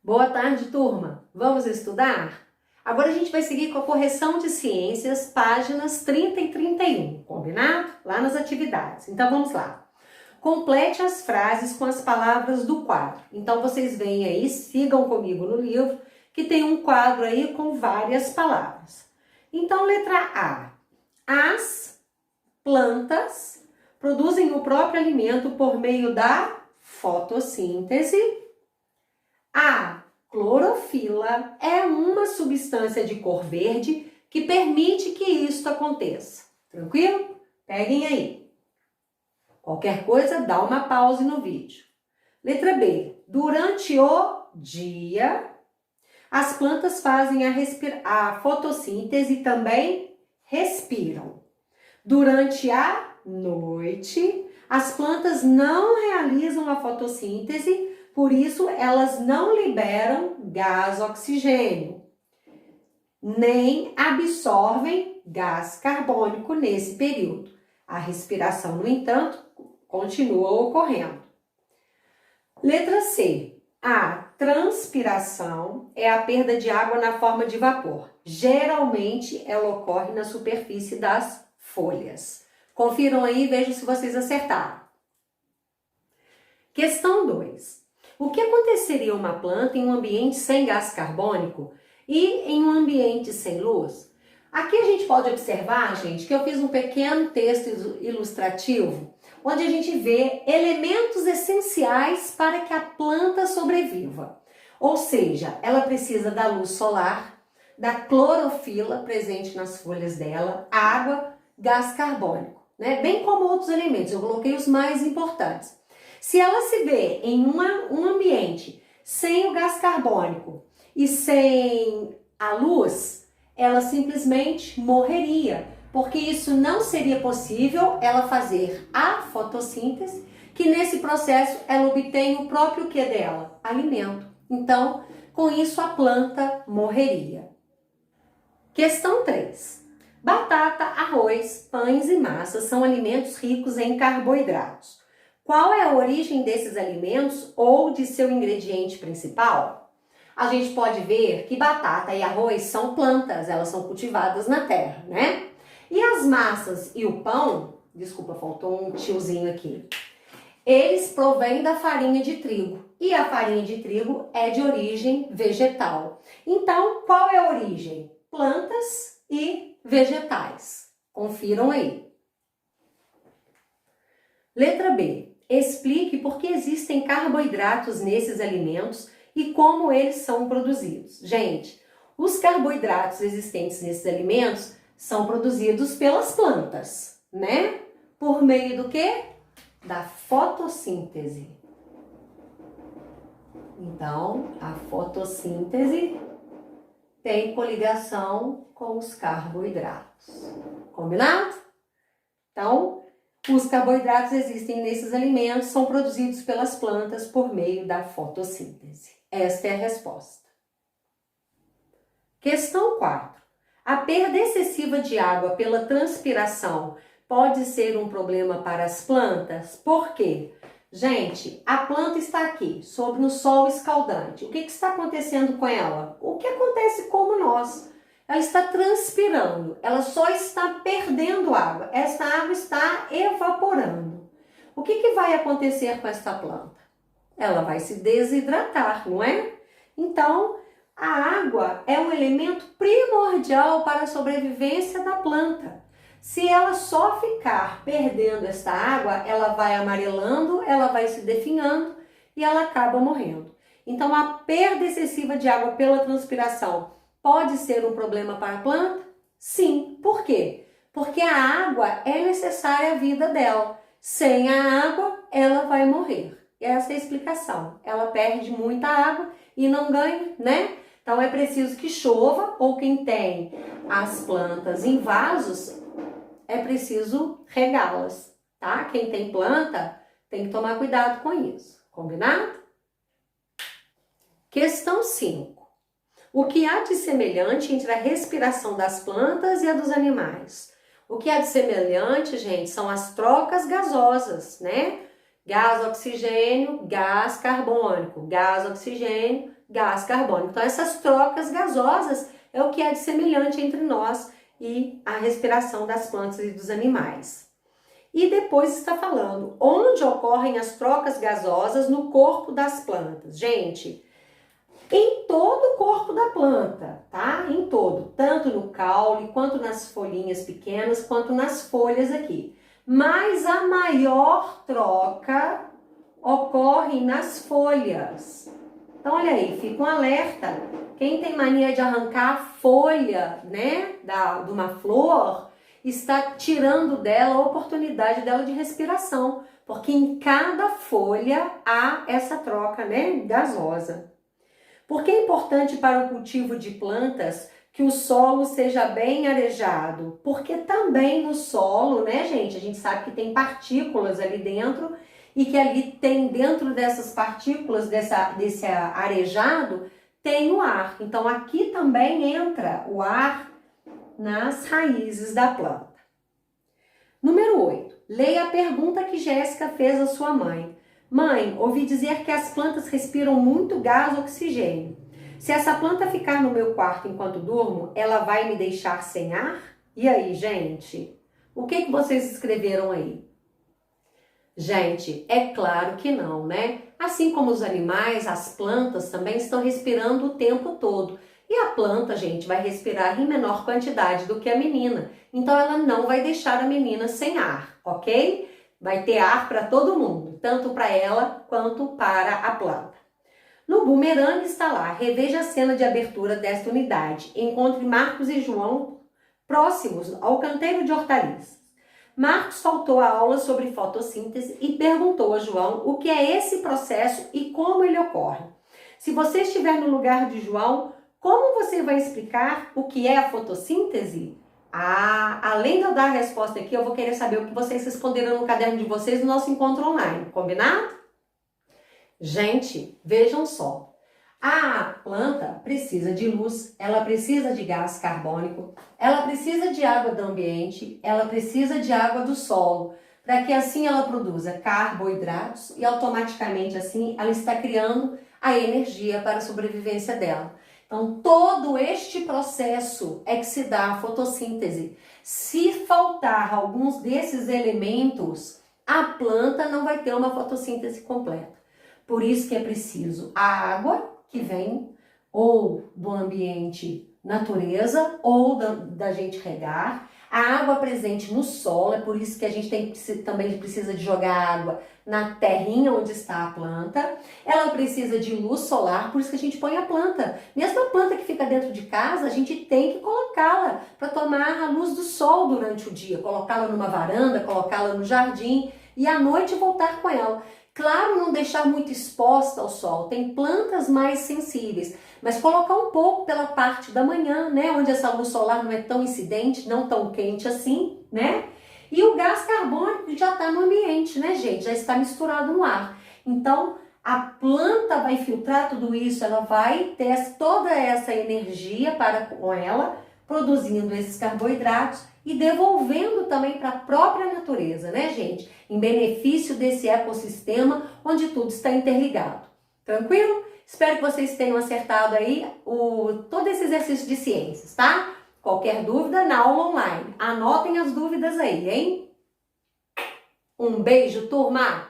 Boa tarde, turma! Vamos estudar? Agora a gente vai seguir com a correção de ciências, páginas 30 e 31, combinado? Lá nas atividades. Então vamos lá. Complete as frases com as palavras do quadro. Então vocês veem aí, sigam comigo no livro, que tem um quadro aí com várias palavras. Então, letra A. As plantas produzem o próprio alimento por meio da fotossíntese. A clorofila é uma substância de cor verde que permite que isto aconteça. Tranquilo? Peguem aí. Qualquer coisa, dá uma pausa no vídeo. Letra B. Durante o dia, as plantas fazem a fotossíntese e também respiram. Durante a noite, as plantas não realizam a fotossíntese, por isso elas não liberam gás oxigênio, nem absorvem gás carbônico nesse período. A respiração, no entanto, continua ocorrendo. Letra C. A transpiração é a perda de água na forma de vapor. Geralmente, ela ocorre na superfície das folhas. Confiram aí e vejam se vocês acertaram. Questão 2. O que aconteceria a uma planta em um ambiente sem gás carbônico e em um ambiente sem luz? Aqui a gente pode observar, gente, que eu fiz um pequeno texto ilustrativo, onde a gente vê elementos essenciais para que a planta sobreviva. Ou seja, ela precisa da luz solar, da clorofila presente nas folhas dela, água, gás carbônico, né? Bem como outros elementos, eu coloquei os mais importantes. Se ela se vê em um ambiente sem o gás carbônico e sem a luz, ela simplesmente morreria, porque isso não seria possível ela fazer a fotossíntese, que nesse processo ela obtém o próprio que dela? Alimento. Então, com isso a planta morreria. Questão 3. Batata, arroz, pães e massas são alimentos ricos em carboidratos. Qual é a origem desses alimentos ou de seu ingrediente principal? A gente pode ver que batata e arroz são plantas, elas são cultivadas na terra, né? E as massas e o pão, desculpa, faltou um tiozinho aqui, eles provêm da farinha de trigo. E a farinha de trigo é de origem vegetal. Então, qual é a origem? Plantas e vegetais. Confiram aí. Letra B. Explique por que existem carboidratos nesses alimentos e como eles são produzidos. Gente, os carboidratos existentes nesses alimentos são produzidos pelas plantas, né? Por meio do quê? Da fotossíntese. Então, a fotossíntese tem coligação com os carboidratos. Combinado? Então, os carboidratos existem nesses alimentos, são produzidos pelas plantas por meio da fotossíntese. Esta é a resposta. Questão 4. A perda excessiva de água pela transpiração pode ser um problema para as plantas? Por quê? Gente, a planta está aqui, sob no sol escaldante. O que está acontecendo com ela? O que acontece como nós? Ela está transpirando, ela só está perdendo água. Esta água está evaporando. O que vai acontecer com esta planta? Ela vai se desidratar, não é? Então, a água é um elemento primordial para a sobrevivência da planta. Se ela só ficar perdendo esta água, ela vai amarelando, ela vai se definhando e ela acaba morrendo. Então, a perda excessiva de água pela transpiração pode ser um problema para a planta? Sim. Por quê? Porque a água é necessária à vida dela. Sem a água, ela vai morrer. Essa é a explicação. Ela perde muita água e não ganha, né? Então, é preciso que chova, ou quem tem as plantas em vasos, é preciso regá-las, tá? Quem tem planta tem que tomar cuidado com isso. Combinado? Questão 5. O que há de semelhante entre a respiração das plantas e a dos animais? O que há de semelhante, gente, são as trocas gasosas, né? Gás oxigênio, gás carbônico, gás oxigênio, gás carbônico. Então essas trocas gasosas é o que é de semelhante entre nós e a respiração das plantas e dos animais. E depois está falando onde ocorrem as trocas gasosas no corpo das plantas. Gente, em todo o corpo da planta, tá? Em todo, tanto no caule, quanto nas folhinhas pequenas, quanto nas folhas aqui. Mas a maior troca ocorre nas folhas. Então, olha aí, fica um alerta. Quem tem mania de arrancar a folha, né, de uma flor, está tirando dela a oportunidade dela de respiração, porque em cada folha há essa troca, né, gasosa. Por que é importante para o cultivo de plantas que o solo seja bem arejado? Porque também no solo, né, gente, a gente sabe que tem partículas ali dentro e que ali tem, dentro dessas partículas, desse arejado, tem o ar. Então aqui também entra o ar nas raízes da planta. Número 8. Leia a pergunta que Jéssica fez à sua mãe. Mãe, ouvi dizer que as plantas respiram muito gás oxigênio. Se essa planta ficar no meu quarto enquanto durmo, ela vai me deixar sem ar? E aí, gente? O que vocês escreveram aí? Gente, é claro que não, né? Assim como os animais, as plantas também estão respirando o tempo todo. E a planta, gente, vai respirar em menor quantidade do que a menina. Então, ela não vai deixar a menina sem ar, ok? Vai ter ar para todo mundo, tanto para ela quanto para a planta. No bumerangue está lá, reveja a cena de abertura desta unidade. Encontre Marcos e João próximos ao canteiro de hortaliças. Marcos faltou a aula sobre fotossíntese e perguntou a João o que é esse processo e como ele ocorre. Se você estiver no lugar de João, como você vai explicar o que é a fotossíntese? Além de eu dar a resposta aqui, eu vou querer saber o que vocês responderam no caderno de vocês no nosso encontro online, combinado? Gente, vejam só. A planta precisa de luz, ela precisa de gás carbônico, ela precisa de água do ambiente, ela precisa de água do solo, para que assim ela produza carboidratos e automaticamente assim ela está criando a energia para a sobrevivência dela. Então, todo este processo é que se dá a fotossíntese. Se faltar alguns desses elementos, a planta não vai ter uma fotossíntese completa. Por isso que é preciso a água, que vem ou do ambiente natureza, ou da gente regar, a água presente no solo, é por isso que a gente também precisa de jogar água na terrinha onde está a planta. Ela precisa de luz solar, por isso que a gente põe a planta. Mesmo a planta que fica dentro de casa, a gente tem que colocá-la para tomar a luz do sol durante o dia, colocá-la numa varanda, colocá-la no jardim e à noite voltar com ela. Claro, não deixar muito exposta ao sol, tem plantas mais sensíveis, mas colocar um pouco pela parte da manhã, né, onde essa luz solar não é tão incidente, não tão quente assim, né? E o gás carbônico já está no ambiente, né, gente? Já está misturado no ar. Então, a planta vai filtrar tudo isso, ela vai ter toda essa energia para com ela, produzindo esses carboidratos e devolvendo também para a própria natureza, né, gente? Em benefício desse ecossistema onde tudo está interligado. Tranquilo? Espero que vocês tenham acertado aí todo esse exercício de ciências, tá? Qualquer dúvida, na aula online. Anotem as dúvidas aí, hein? Um beijo, turma!